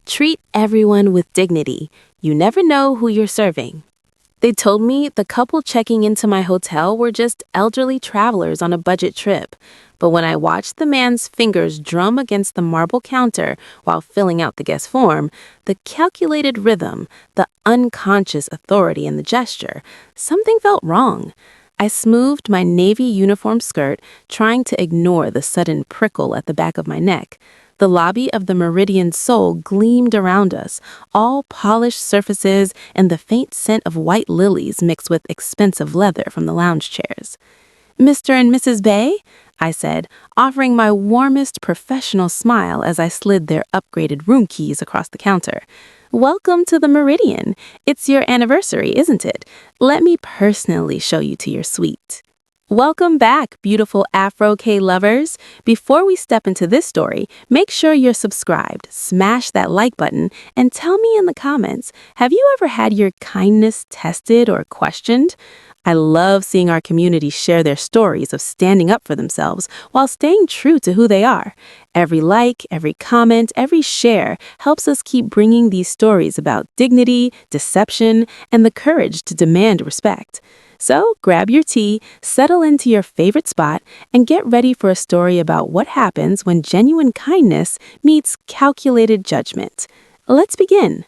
Treat everyone with dignity. You never know who you're serving. They told me the couple checking into my hotel were just elderly travelers on a budget trip. But when I watched the man's fingers drum against the marble counter while filling out the guest form, the calculated rhythm, the unconscious authority in the gesture, something felt wrong. I smoothed my navy uniform skirt, trying to ignore the sudden prickle at the back of my neck. The lobby of the Meridian Soul gleamed around us, all polished surfaces and the faint scent of white lilies mixed with expensive leather from the lounge chairs. "Mr. and Mrs. Bay?" I said, offering my warmest professional smile as I slid their upgraded room keys across the counter. "Welcome to the Meridian. It's your anniversary, isn't it? Let me personally show you to your suite." Welcome back, beautiful Afro K lovers. Before we step into this story, make sure you're subscribed, smash that like button, and tell me in the comments, have you ever had your kindness tested or questioned? I love seeing our community share their stories of standing up for themselves while staying true to who they are. Every like, every comment, every share helps us keep bringing these stories about dignity, deception, and the courage to demand respect. So grab your tea, settle into your favorite spot, and get ready for a story about what happens when genuine kindness meets calculated judgment. Let's begin.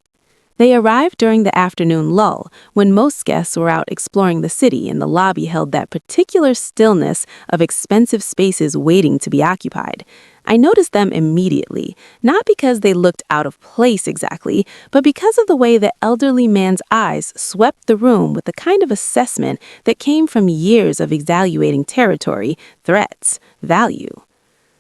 They arrived during the afternoon lull, when most guests were out exploring the city and the lobby held that particular stillness of expensive spaces waiting to be occupied. I noticed them immediately, not because they looked out of place exactly, but because of the way the elderly man's eyes swept the room with the kind of assessment that came from years of evaluating territory, threats, value.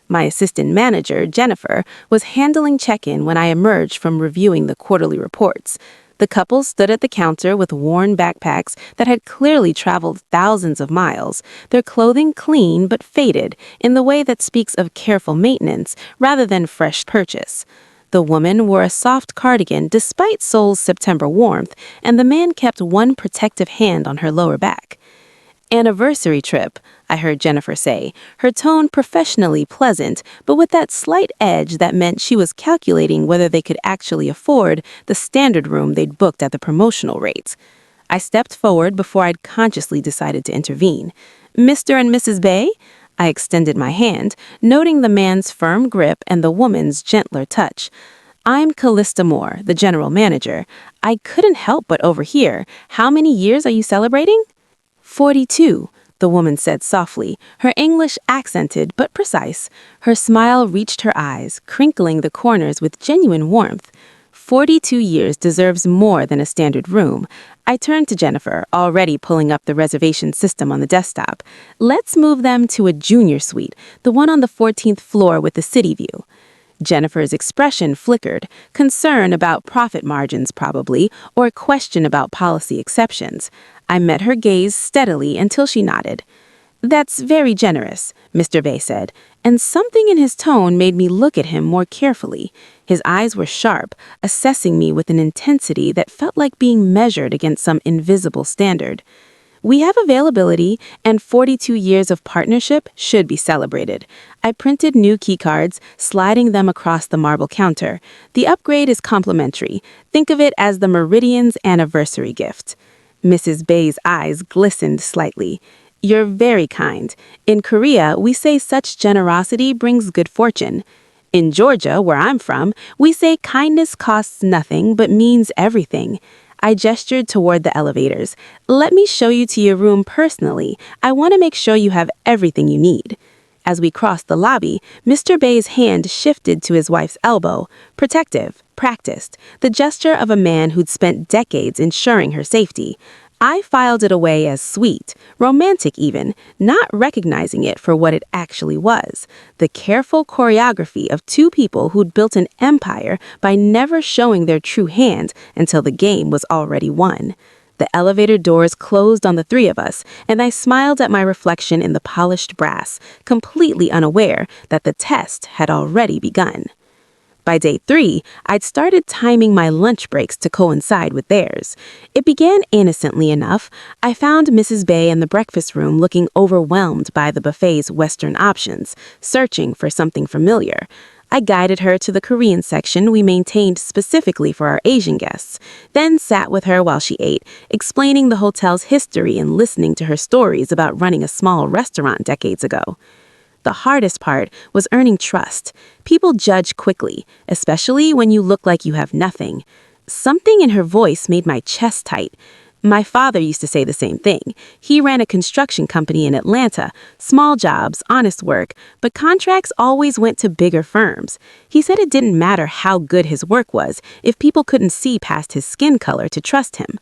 My assistant manager, Jennifer, was handling check-in when I emerged from reviewing the quarterly reports. The couple stood at the counter with worn backpacks that had clearly traveled thousands of miles, their clothing clean but faded in the way that speaks of careful maintenance rather than fresh purchase. The woman wore a soft cardigan despite Seoul's September warmth, and the man kept one protective hand on her lower back. "Anniversary trip," I heard Jennifer say, her tone professionally pleasant, but with that slight edge that meant she was calculating whether they could actually afford the standard room they'd booked at the promotional rates. I stepped forward before I'd consciously decided to intervene. "Mr. and Mrs. Bay?" I extended my hand, noting the man's firm grip and the woman's gentler touch. "I'm Callista Moore, the general manager. I couldn't help but overhear. How many years are you celebrating?" 42, the woman said softly, her English accented but precise. Her smile reached her eyes, crinkling the corners with genuine warmth. 42 years deserves more than a standard room. I turned to Jennifer, already pulling up the reservation system on the desktop. "Let's move them to a junior suite, the one on the 14th floor with the city view." Jennifer's expression flickered, concern about profit margins probably, or question about policy exceptions. I met her gaze steadily until she nodded. "That's very generous," Mr. Bay said, and something in his tone made me look at him more carefully. His eyes were sharp, assessing me with an intensity that felt like being measured against some invisible standard. "We have availability, and 42 years of partnership should be celebrated." I printed new keycards, sliding them across the marble counter. "The upgrade is complimentary. Think of it as the Meridian's anniversary gift." Mrs. Bay's eyes glistened slightly. "You're very kind. In Korea, we say such generosity brings good fortune. In Georgia, where I'm from, we say kindness costs nothing but means everything." I gestured toward the elevators. "Let me show you to your room personally. I want to make sure you have everything you need." As we crossed the lobby, Mr. Bay's hand shifted to his wife's elbow, protective, practiced, the gesture of a man who'd spent decades ensuring her safety. I filed it away as sweet, romantic even, not recognizing it for what it actually was, the careful choreography of two people who'd built an empire by never showing their true hand until the game was already won. The elevator doors closed on the three of us, and I smiled at my reflection in the polished brass, completely unaware that the test had already begun. By day 3, I'd started timing my lunch breaks to coincide with theirs. It began innocently enough. I found Mrs. Bay in the breakfast room looking overwhelmed by the buffet's Western options, searching for something familiar. I guided her to the Korean section we maintained specifically for our Asian guests, then sat with her while she ate, explaining the hotel's history and listening to her stories about running a small restaurant decades ago. The hardest part was earning trust. People judge quickly, especially when you look like you have nothing. Something in her voice made my chest tight. My father used to say the same thing. He ran a construction company in Atlanta, small jobs, honest work, but contracts always went to bigger firms. He said it didn't matter how good his work was if people couldn't see past his skin color to trust him.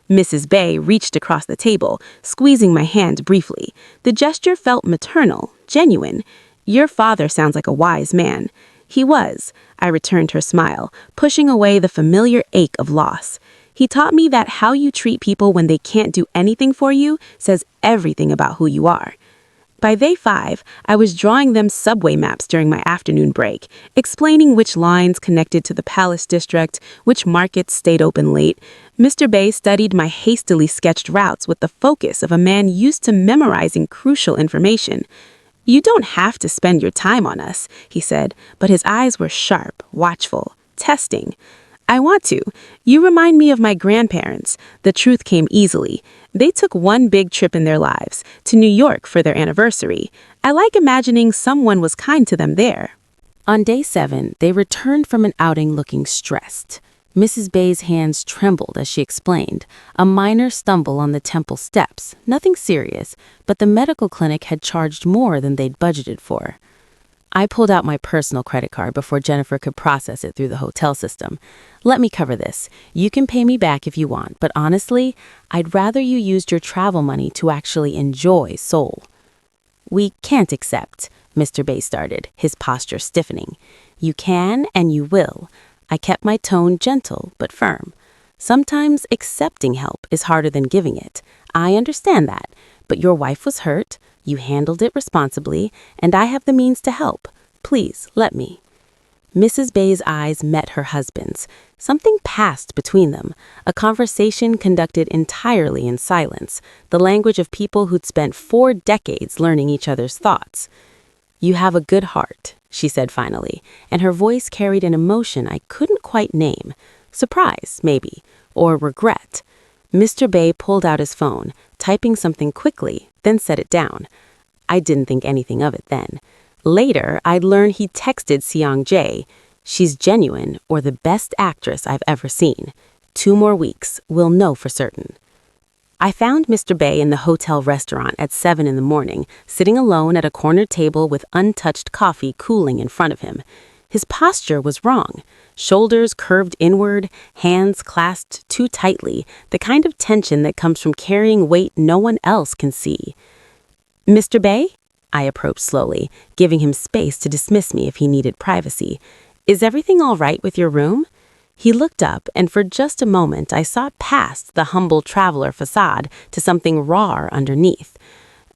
Mrs. Bay reached across the table, squeezing my hand briefly. The gesture felt maternal, genuine. Your father sounds like a wise man. He was. I returned her smile, pushing away the familiar ache of loss. He taught me that how you treat people when they can't do anything for you says everything about who you are. By day 5, I was drawing them subway maps during my afternoon break, explaining which lines connected to the Palace District, which markets stayed open late. Mr. Bay studied my hastily sketched routes with the focus of a man used to memorizing crucial information. "You don't have to spend your time on us," he said, but his eyes were sharp, watchful, testing. "I want to. You remind me of my grandparents." The truth came easily. They took one big trip in their lives, to New York for their anniversary. I like imagining someone was kind to them there. On day 7, they returned from an outing looking stressed. Mrs. Bay's hands trembled as she explained. A minor stumble on the temple steps, nothing serious, but the medical clinic had charged more than they'd budgeted for. I pulled out my personal credit card before Jennifer could process it through the hotel system. "Let me cover this. You can pay me back if you want, but honestly, I'd rather you used your travel money to actually enjoy Seoul." "We can't accept," Mr. Bay started, his posture stiffening. "You can and you will." I kept my tone gentle but firm. Sometimes accepting help is harder than giving it. I understand that, but your wife was hurt. You handled it responsibly, and I have the means to help. Please, let me. Mrs. Bay's eyes met her husband's. Something passed between them, a conversation conducted entirely in silence, the language of people who'd spent 4 decades learning each other's thoughts. "You have a good heart," she said finally, and her voice carried an emotion I couldn't quite name. Surprise, maybe, or regret. Mr. Bay pulled out his phone, typing something quickly, then set it down. I didn't think anything of it then. Later, I'd learn he texted Seong-jae, "She's genuine or the best actress I've ever seen. 2 more weeks, we'll know for certain." I found Mr. Bay in the hotel restaurant at 7 in the morning, sitting alone at a corner table with untouched coffee cooling in front of him. His posture was wrong. Shoulders curved inward, hands clasped too tightly, the kind of tension that comes from carrying weight no one else can see. "Mr. Bay?" I approached slowly, giving him space to dismiss me if he needed privacy. "Is everything all right with your room?" He looked up, and for just a moment I saw past the humble traveler facade to something raw underneath.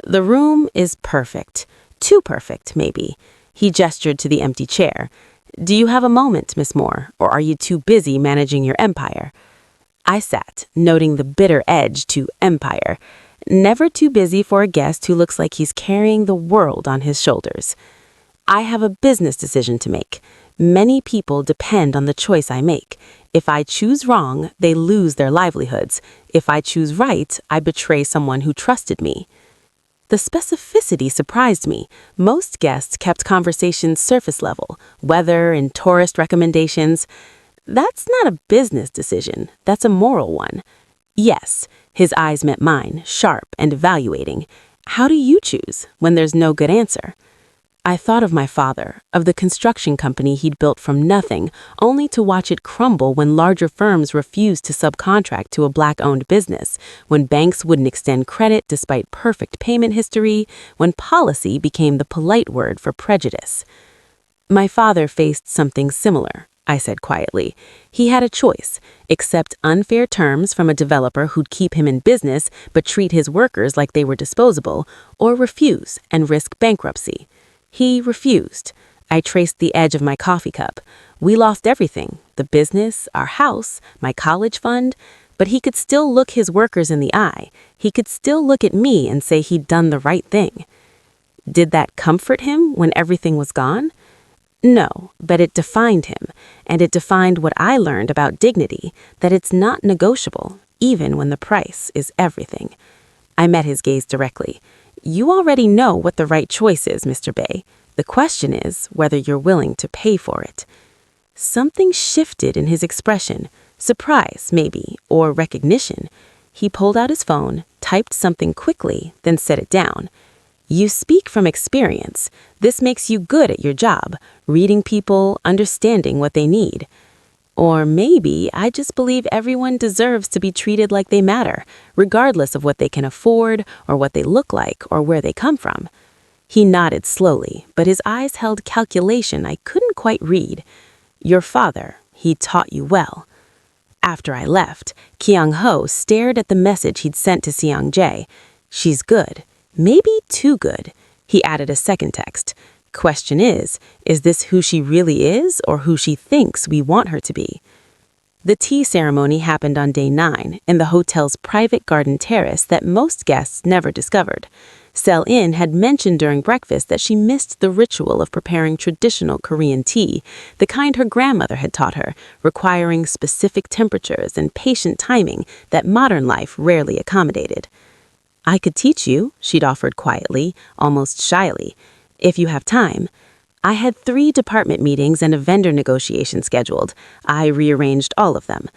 "The room is perfect. Too perfect, maybe." He gestured to the empty chair. "Do you have a moment, Miss Moore, or are you too busy managing your empire?" I sat, noting the bitter edge to empire. Never too busy for a guest who looks like he's carrying the world on his shoulders. "I have a business decision to make. Many people depend on the choice I make. If I choose wrong, they lose their livelihoods. If I choose right, I betray someone who trusted me." The specificity surprised me. Most guests kept conversations surface level, weather and tourist recommendations. That's not a business decision, that's a moral one. "Yes," his eyes met mine, sharp and evaluating. "How do you choose when there's no good answer?" I thought of my father, of the construction company he'd built from nothing, only to watch it crumble when larger firms refused to subcontract to a Black-owned business, when banks wouldn't extend credit despite perfect payment history, when policy became the polite word for prejudice. "My father faced something similar," I said quietly. "He had a choice: accept unfair terms from a developer who'd keep him in business but treat his workers like they were disposable, or refuse and risk bankruptcy. He refused. I traced the edge of my coffee cup. We lost everything, the business, our house, my college fund, but he could still look his workers in the eye. He could still look at me and say he'd done the right thing. Did that comfort him when everything was gone? No, but it defined him, and it defined what I learned about dignity, that it's not negotiable, even when the price is everything. I met his gaze directly. You already know what the right choice is, Mr. Bay. The question is whether you're willing to pay for it. Something shifted in his expression, surprise, maybe, or recognition. He pulled out his phone, typed something quickly, then set it down. You speak from experience. This makes you good at your job, reading people, understanding what they need. Or maybe I just believe everyone deserves to be treated like they matter, regardless of what they can afford, or what they look like, or where they come from. He nodded slowly, but his eyes held calculation I couldn't quite read. Your father, he taught you well. After I left, Kyung-ho stared at the message he'd sent to Seong-jae. She's good. Maybe too good. He added a second text. Question is this who she really is or who she thinks we want her to be? The tea ceremony happened on day 9 in the hotel's private garden terrace that most guests never discovered. Sel-in had mentioned during breakfast that she missed the ritual of preparing traditional Korean tea, the kind her grandmother had taught her, requiring specific temperatures and patient timing that modern life rarely accommodated. I could teach you, she'd offered quietly, almost shyly, if you have time. I had 3 department meetings and a vendor negotiation scheduled. I rearranged all of them.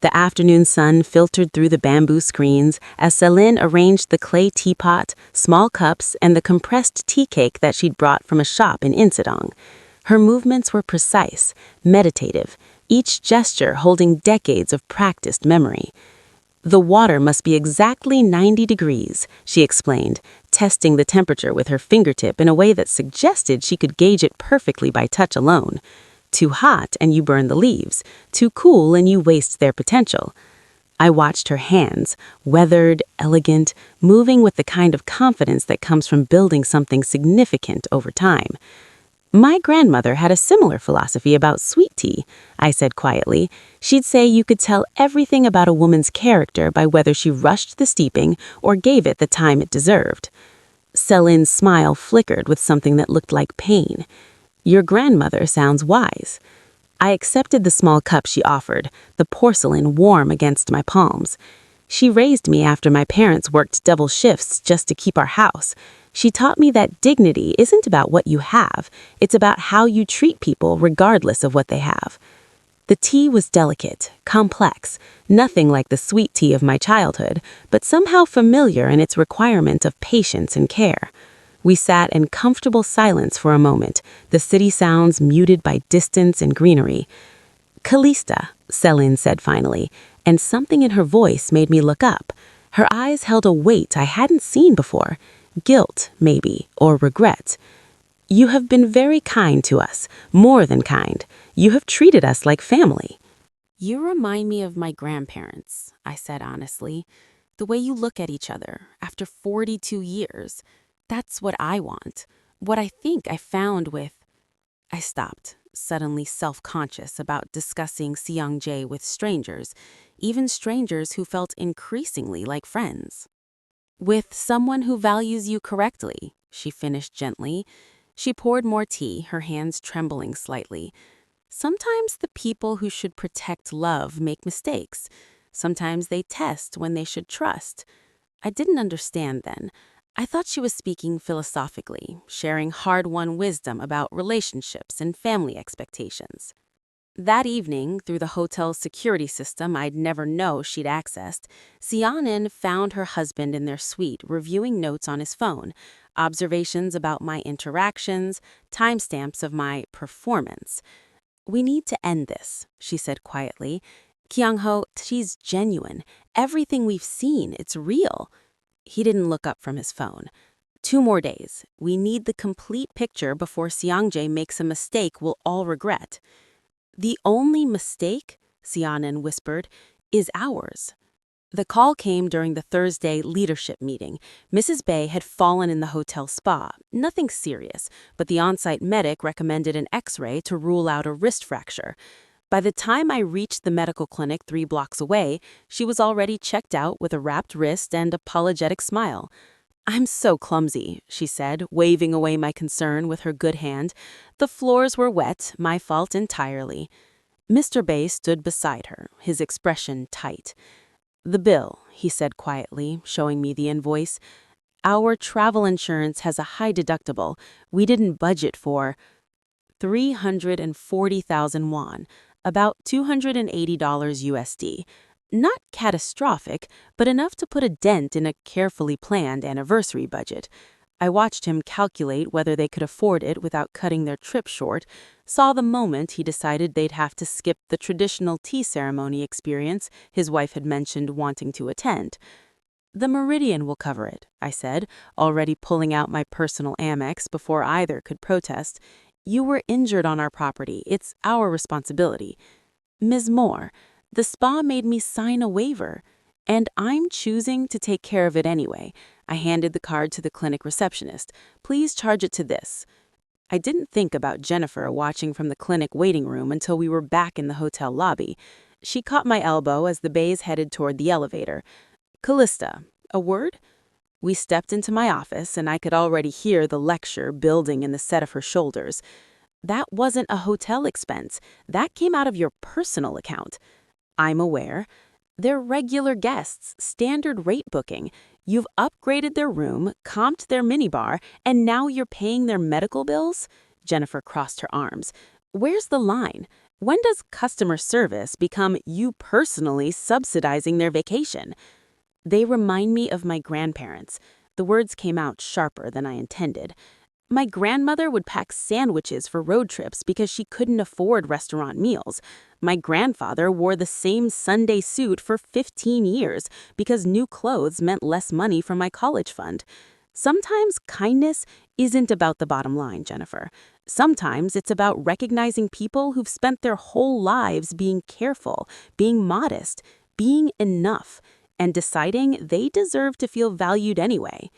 The afternoon sun filtered through the bamboo screens as Sel-in arranged the clay teapot, small cups, and the compressed tea cake that she'd brought from a shop in Insadong. Her movements were precise, meditative, each gesture holding decades of practiced memory. The water must be exactly 90 degrees, she explained, testing the temperature with her fingertip in a way that suggested she could gauge it perfectly by touch alone. Too hot and you burn the leaves, too cool and you waste their potential. I watched her hands, weathered, elegant, moving with the kind of confidence that comes from building something significant over time. My grandmother had a similar philosophy about sweet tea, I said quietly. She'd say you could tell everything about a woman's character by whether she rushed the steeping or gave it the time it deserved. Sel-in's smile flickered with something that looked like pain. Your grandmother sounds wise. I accepted the small cup she offered, the porcelain warm against my palms. She raised me after my parents worked double shifts just to keep our house. She taught me that dignity isn't about what you have, it's about how you treat people regardless of what they have. The tea was delicate, complex, nothing like the sweet tea of my childhood, but somehow familiar in its requirement of patience and care. We sat in comfortable silence for a moment, the city sounds muted by distance and greenery. Kalista, Sel-in said finally, and something in her voice made me look up. Her eyes held a weight I hadn't seen before. Guilt, maybe, or regret. You have been very kind to us, more than kind. You have treated us like family. You remind me of my grandparents, I said honestly. The way you look at each other after 42 years. That's what I want. What I think I found with... I stopped, suddenly self-conscious about discussing Seong-jae with strangers, even strangers who felt increasingly like friends. With someone who values you correctly, she finished gently. She poured more tea, her hands trembling slightly. Sometimes the people who should protect love make mistakes. Sometimes they test when they should trust. I didn't understand then. I thought she was speaking philosophically, sharing hard-won wisdom about relationships and family expectations. That evening, through the hotel's security system I'd never know she'd accessed, Seong-in found her husband in their suite reviewing notes on his phone, observations about my interactions, timestamps of my performance. We need to end this, she said quietly. Kyung-ho, she's genuine. Everything we've seen, it's real. He didn't look up from his phone. 2 more days. We need the complete picture before Seong-jae makes a mistake we'll all regret. The only mistake, Seong-in whispered, is ours. The call came during the Thursday leadership meeting. Mrs. Bay had fallen in the hotel spa. Nothing serious, but the on-site medic recommended an X-ray to rule out a wrist fracture. By the time I reached the medical clinic 3 blocks away, she was already checked out with a wrapped wrist and apologetic smile. I'm so clumsy, she said, waving away my concern with her good hand. The floors were wet, my fault entirely. Mr. Bay stood beside her, his expression tight. The bill, he said quietly, showing me the invoice. Our travel insurance has a high deductible. We didn't budget for 340,000 won, about $280 USD. Not catastrophic, but enough to put a dent in a carefully planned anniversary budget. I watched him calculate whether they could afford it without cutting their trip short, saw the moment he decided they'd have to skip the traditional tea ceremony experience his wife had mentioned wanting to attend. The Meridian will cover it, I said, already pulling out my personal Amex before either could protest. You were injured on our property. It's our responsibility. Ms. Moore, the spa made me sign a waiver, and I'm choosing to take care of it anyway. I handed the card to the clinic receptionist. Please charge it to this. I didn't think about Jennifer watching from the clinic waiting room until we were back in the hotel lobby. She caught my elbow as the bays headed toward the elevator. Callista, a word? We stepped into my office, and I could already hear the lecture building in the set of her shoulders. That wasn't a hotel expense. That came out of your personal account. I'm aware. They're regular guests, standard rate booking. You've upgraded their room, comped their minibar, and now you're paying their medical bills? Jennifer crossed her arms. Where's the line? When does customer service become you personally subsidizing their vacation? They remind me of my grandparents. The words came out sharper than I intended. My grandmother would pack sandwiches for road trips because she couldn't afford restaurant meals. My grandfather wore the same Sunday suit for 15 years because new clothes meant less money for my college fund. Sometimes kindness isn't about the bottom line, Jennifer. Sometimes it's about recognizing people who've spent their whole lives being careful, being modest, being enough, and deciding they deserve to feel valued anyway.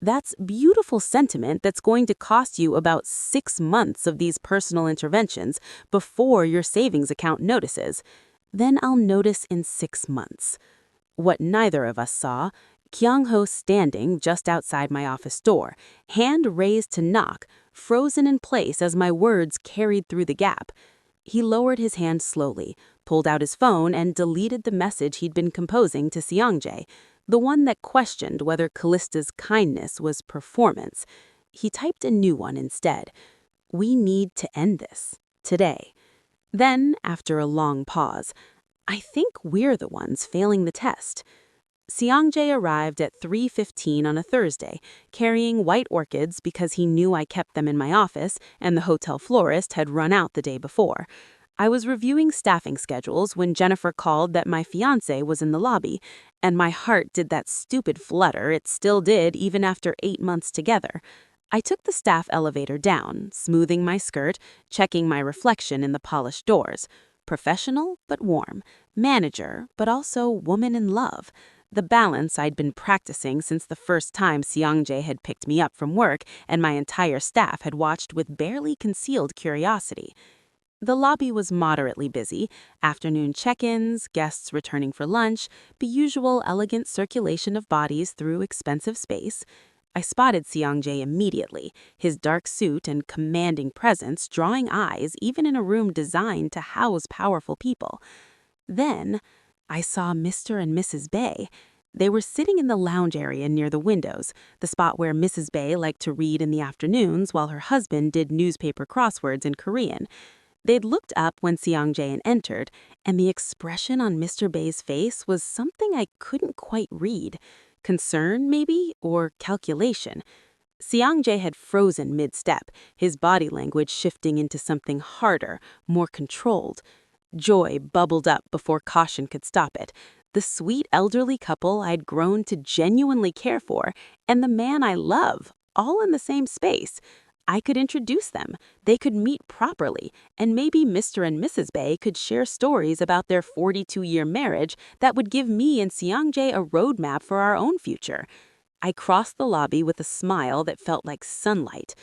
That's beautiful sentiment that's going to cost you about 6 months of these personal interventions before your savings account notices. Then I'll notice in 6 months. What neither of us saw, Kyung-ho standing just outside my office door, hand raised to knock, frozen in place as my words carried through the gap. He lowered his hand slowly, pulled out his phone, and deleted the message he'd been composing to Seongjae, the one that questioned whether Callista's kindness was performance. He typed a new one instead. We need to end this. Today. Then, after a long pause, I think we're the ones failing the test. Seongjae arrived at 3:15 on a Thursday, carrying white orchids because he knew I kept them in my office and the hotel florist had run out the day before. I was reviewing staffing schedules when Jennifer called that my fiancé was in the lobby, and my heart did that stupid flutter it still did even after 8 months together. I took the staff elevator down, smoothing my skirt, checking my reflection in the polished doors. Professional, but warm. Manager, but also woman in love. The balance I'd been practicing since the first time Seongjae had picked me up from work and my entire staff had watched with barely concealed curiosity. The lobby was moderately busy, afternoon check-ins, guests returning for lunch, the usual elegant circulation of bodies through expensive space. I spotted Seongjae immediately, his dark suit and commanding presence drawing eyes even in a room designed to house powerful people. Then, I saw Mr. and Mrs. Bay. They were sitting in the lounge area near the windows, the spot where Mrs. Bay liked to read in the afternoons while her husband did newspaper crosswords in Korean. They'd looked up when Seongjae entered, and the expression on Mr. Bay's face was something I couldn't quite read. Concern, maybe, or calculation. Seongjae had frozen mid-step, his body language shifting into something harder, more controlled. Joy bubbled up before caution could stop it. The sweet elderly couple I'd grown to genuinely care for, and the man I love, all in the same space. I could introduce them, they could meet properly, and maybe Mr. and Mrs. Bay could share stories about their 42-year marriage that would give me and Seongjae a roadmap for our own future. I crossed the lobby with a smile that felt like sunlight.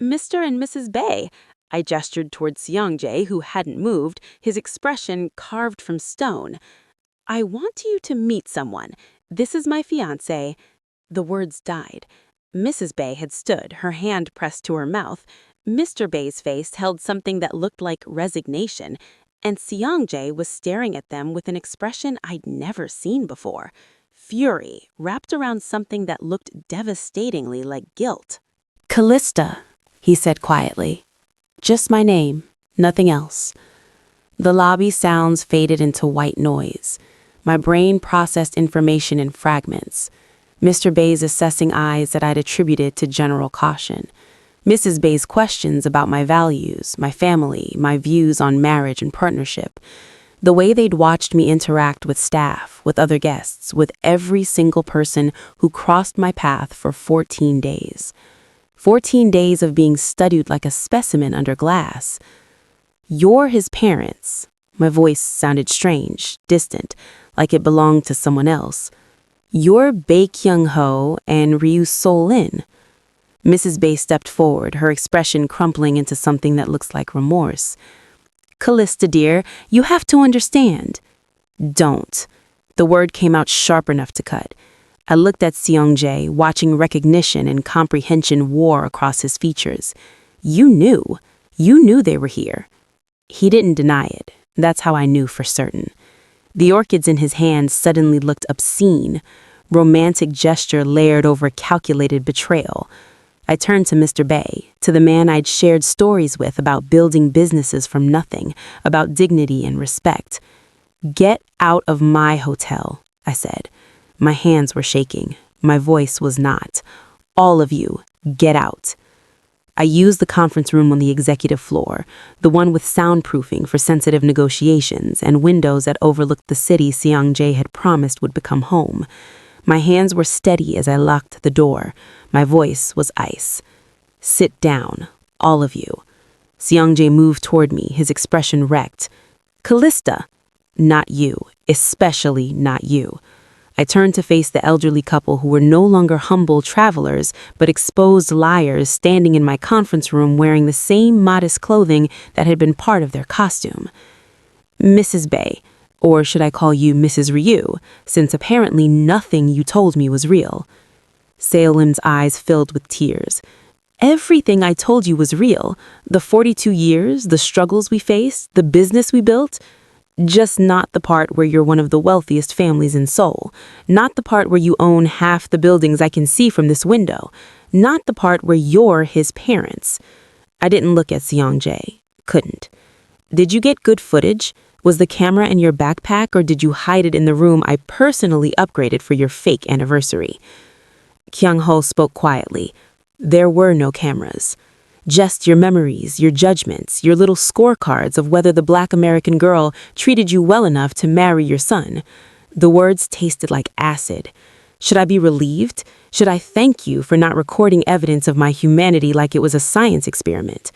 Mr. and Mrs. Bay. I gestured toward Seongjae, who hadn't moved, his expression carved from stone. I want you to meet someone. This is my fiancé. The words died. Mrs. Bay had stood, her hand pressed to her mouth. Mr. Bay's face held something that looked like resignation, and Seongjae was staring at them with an expression I'd never seen before. Fury, wrapped around something that looked devastatingly like guilt. "Callista," he said quietly. "Just my name, nothing else." The lobby sounds faded into white noise. My brain processed information in fragments. Mr. Bay's assessing eyes that I'd attributed to general caution. Mrs. Bay's questions about my values, my family, my views on marriage and partnership. The way they'd watched me interact with staff, with other guests, with every single person who crossed my path for 14 days. 14 days of being studied like a specimen under glass. "You're his parents." My voice sounded strange, distant, like it belonged to someone else. "You're Bae Kyung-ho and Ryu Sol-in." Mrs. Bay stepped forward, her expression crumpling into something that looks like remorse. "Callista, dear, you have to understand." "Don't." The word came out sharp enough to cut. I looked at Seongjae, watching recognition and comprehension war across his features. You knew they were here." He didn't deny it. That's how I knew for certain. The orchids in his hands suddenly looked obscene, romantic gesture layered over calculated betrayal. I turned to Mr. Bay, to the man I'd shared stories with about building businesses from nothing, about dignity and respect. "Get out of my hotel," I said. My hands were shaking. My voice was not. "All of you, get out." I used the conference room on the executive floor, the one with soundproofing for sensitive negotiations and windows that overlooked the city Seongjae had promised would become home. My hands were steady as I locked the door. My voice was ice. "Sit down, all of you." Seongjae moved toward me, his expression wrecked. "Callista." "Not you, especially not you." I turned to face the elderly couple who were no longer humble travelers, but exposed liars standing in my conference room wearing the same modest clothing that had been part of their costume. "Mrs. Bay, or should I call you Mrs. Ryu, since apparently nothing you told me was real." Saolim's eyes filled with tears. "Everything I told you was real. The 42 years, the struggles we faced, the business we built. Just not the part where you're one of the wealthiest families in Seoul. Not the part where you own half the buildings I can see from this window. Not the part where you're his parents." I didn't look at Seongjae. Couldn't. "Did you get good footage? Was the camera in your backpack, or did you hide it in the room I personally upgraded for your fake anniversary?" Kyung-ho spoke quietly. "There were no cameras. Just your memories, your judgments, your little scorecards of whether the Black American girl treated you well enough to marry your son." The words tasted like acid. Should I be relieved? Should I thank you for not recording evidence of my humanity like it was a science experiment?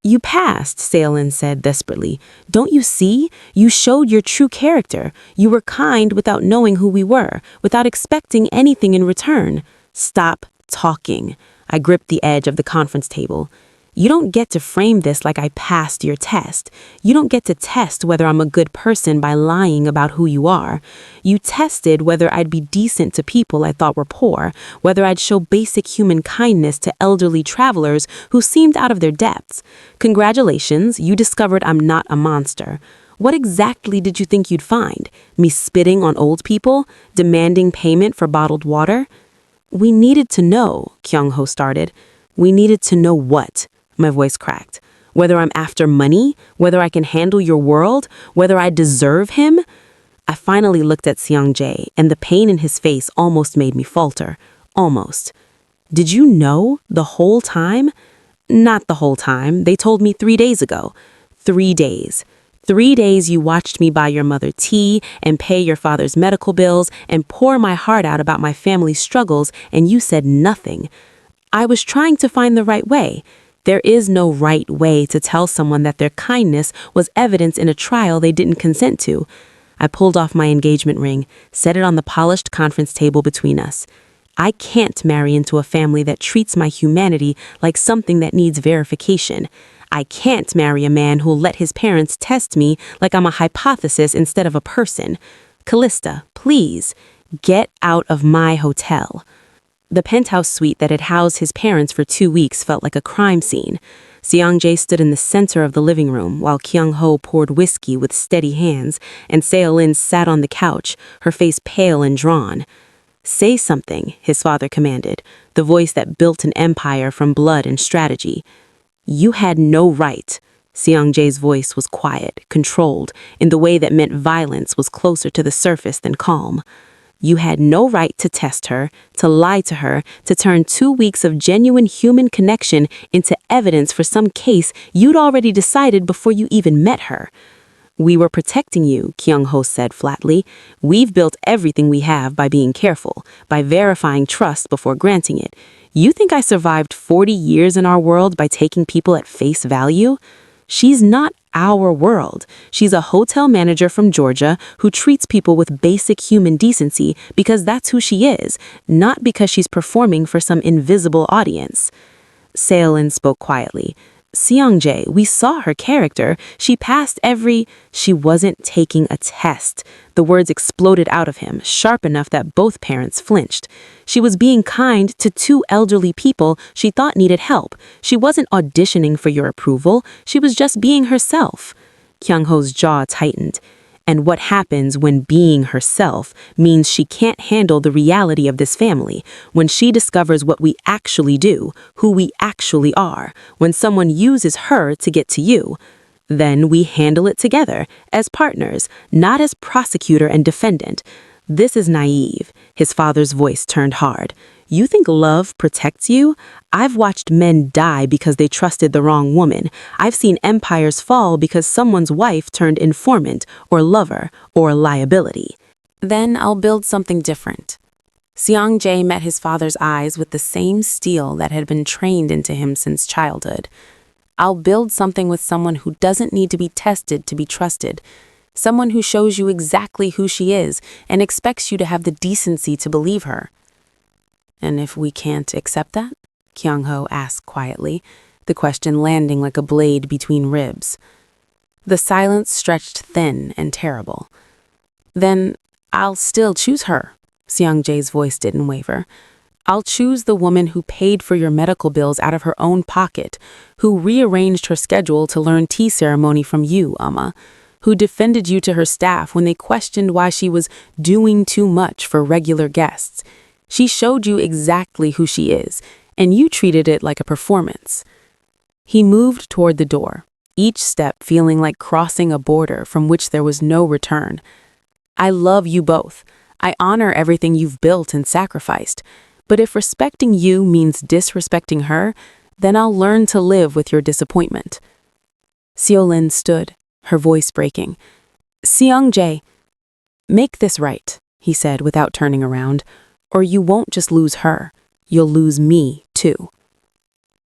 "You passed," Salin said desperately. "Don't you see? You showed your true character. You were kind without knowing who we were, without expecting anything in return." "Stop talking." I gripped the edge of the conference table. "You don't get to frame this like I passed your test. You don't get to test whether I'm a good person by lying about who you are. You tested whether I'd be decent to people I thought were poor, whether I'd show basic human kindness to elderly travelers who seemed out of their depths. Congratulations, you discovered I'm not a monster. What exactly did you think you'd find? Me spitting on old people? Demanding payment for bottled water?" "We needed to know," Kyung-ho started. "We needed to know what?" My voice cracked. "Whether I'm after money? Whether I can handle your world? Whether I deserve him?" I finally looked at Seongjae, and the pain in his face almost made me falter. Almost. "Did you know the whole time?" "Not the whole time. They told me 3 days ago." 3 days. 3 days you watched me buy your mother tea and pay your father's medical bills and pour my heart out about my family's struggles, and you said nothing. I was trying to find the right way. There is no right way to tell someone that their kindness was evidence in a trial they didn't consent to. I pulled off my engagement ring, set it on the polished conference table between us. I can't marry into a family that treats my humanity like something that needs verification. I can't marry a man who'll let his parents test me like I'm a hypothesis instead of a person. Callista, please, get out of my hotel." The penthouse suite that had housed his parents for 2 weeks felt like a crime scene. Seong-jae stood in the center of the living room while Kyung-ho poured whiskey with steady hands, and Seo-lin sat on the couch, her face pale and drawn. "Say something," his father commanded, the voice that built an empire from blood and strategy. "You had no right." Seong-jae's voice was quiet, controlled, in the way that meant violence was closer to the surface than calm. "You had no right to test her, to lie to her, to turn 2 weeks of genuine human connection into evidence for some case you'd already decided before you even met her." "We were protecting you," Kyung-ho said flatly. "We've built everything we have by being careful, by verifying trust before granting it. You think I survived 40 years in our world by taking people at face value? She's not our world. She's a hotel manager from Georgia who treats people with basic human decency because that's who she is, not because she's performing for some invisible audience." Seo-lin spoke quietly. "Seong-jae, we saw her character. She passed every—" "She wasn't taking a test." The words exploded out of him, sharp enough that both parents flinched. "She was being kind to 2 elderly people she thought needed help. She wasn't auditioning for your approval. She was just being herself." Kyung-ho's jaw tightened. "And what happens when being herself means she can't handle the reality of this family, when she discovers what we actually do, who we actually are, when someone uses her to get to you. Then we handle it together, as partners, not as prosecutor and defendant. This is naive." His father's voice turned hard. "You think love protects you? I've watched men die because they trusted the wrong woman. I've seen empires fall because someone's wife turned informant or lover or liability." "Then I'll build something different." Seong-jae met his father's eyes with the same steel that had been trained into him since childhood. "I'll build something with someone who doesn't need to be tested to be trusted. Someone who shows you exactly who she is and expects you to have the decency to believe her." "And if we can't accept that?" Kyung-ho asked quietly, the question landing like a blade between ribs. The silence stretched thin and terrible. "Then I'll still choose her." Seong-jae's voice didn't waver. "I'll choose the woman who paid for your medical bills out of her own pocket, who rearranged her schedule to learn tea ceremony from you, Amma, who defended you to her staff when they questioned why she was doing too much for regular guests. She showed you exactly who she is, and you treated it like a performance." He moved toward the door, each step feeling like crossing a border from which there was no return. "I love you both. I honor everything you've built and sacrificed. But if respecting you means disrespecting her, then I'll learn to live with your disappointment." Seo-lin stood, her voice breaking. "Seong-jae, make this right," he said without turning around, "or you won't just lose her, you'll lose me too."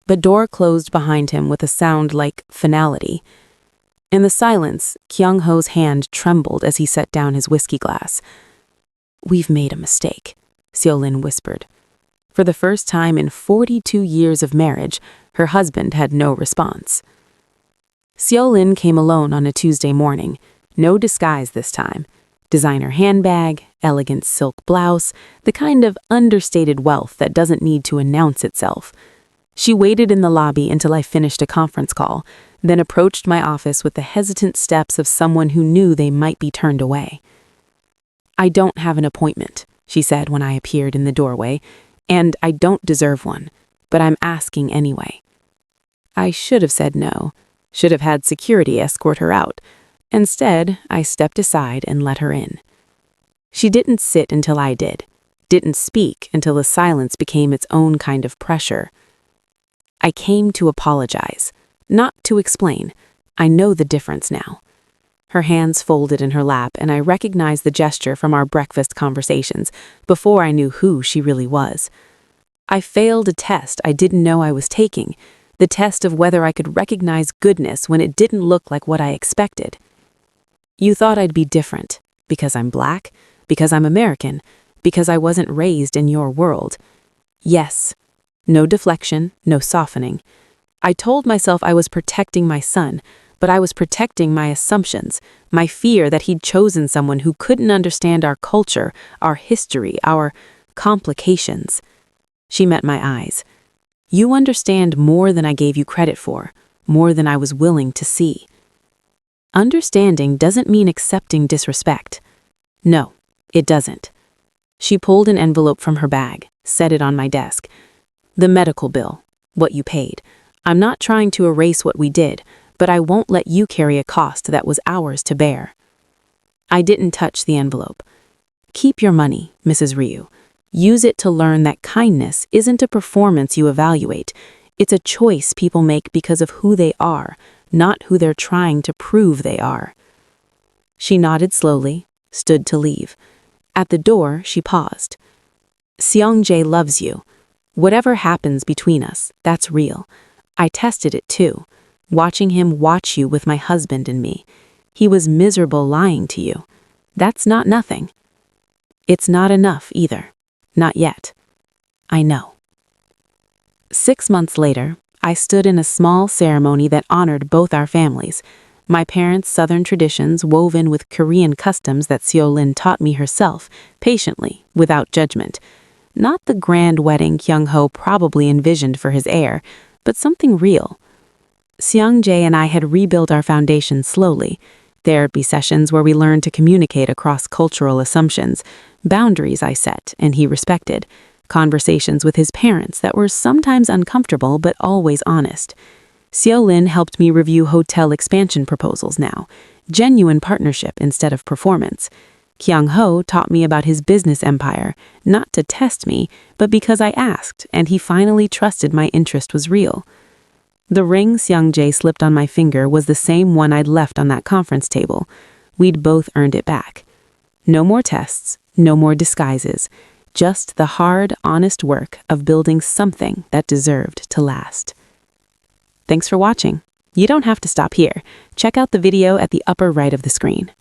The door closed behind him with a sound like finality. In the silence, Kyung-ho's hand trembled as he set down his whiskey glass. "We've made a mistake," Seo-lin whispered. For the first time in 42 years of marriage, her husband had no response. Seo-lin came alone on a Tuesday morning, no disguise this time. Designer handbag, elegant silk blouse, the kind of understated wealth that doesn't need to announce itself. She waited in the lobby until I finished a conference call, then approached my office with the hesitant steps of someone who knew they might be turned away. "I don't have an appointment," she said when I appeared in the doorway, "and I don't deserve one, but I'm asking anyway." I should have said no, should have had security escort her out. Instead, I stepped aside and let her in. She didn't sit until I did, didn't speak until the silence became its own kind of pressure. "I came to apologize, not to explain. I know the difference now." Her hands folded in her lap, and I recognized the gesture from our breakfast conversations before I knew who she really was. I failed a test I didn't know I was taking, the test of whether I could recognize goodness when it didn't look like what I expected. "You thought I'd be different, because I'm black, because I'm American, because I wasn't raised in your world." Yes. No deflection, no softening. I told myself I was protecting my son, but I was protecting my assumptions, my fear that he'd chosen someone who couldn't understand our culture, our history, our complications. She met my eyes. You understand more than I gave you credit for, more than I was willing to see. Understanding doesn't mean accepting disrespect. No, it doesn't. She pulled an envelope from her bag, set it on my desk. The medical bill, what you paid. I'm not trying to erase what we did, but I won't let you carry a cost that was ours to bear. I didn't touch the envelope. Keep your money, Mrs. Ryu. Use it to learn that kindness isn't a performance you evaluate. It's a choice people make because of who they are, not who they're trying to prove they are. She nodded slowly, stood to leave. At the door, she paused. Seong-jae loves you. Whatever happens between us, that's real. I tested it too, watching him watch you with my husband and me. He was miserable lying to you. That's not nothing. It's not enough either. Not yet. I know. 6 months later, I stood in a small ceremony that honored both our families. My parents' Southern traditions woven with Korean customs that Seo-lin taught me herself, patiently, without judgment. Not the grand wedding Kyung-ho probably envisioned for his heir, but something real. Seong-jae and I had rebuilt our foundation slowly. There'd be sessions where we learned to communicate across cultural assumptions, boundaries I set and he respected, conversations with his parents that were sometimes uncomfortable but always honest. Seo-lin helped me review hotel expansion proposals now, genuine partnership instead of performance. Kyung-ho taught me about his business empire, not to test me, but because I asked, and he finally trusted my interest was real. The ring Seong-jae slipped on my finger was the same one I'd left on that conference table. We'd both earned it back. No more tests, no more disguises, just the hard, honest work of building something that deserved to last. Thanks for watching. You don't have to stop here. Check out the video at the upper right of the screen.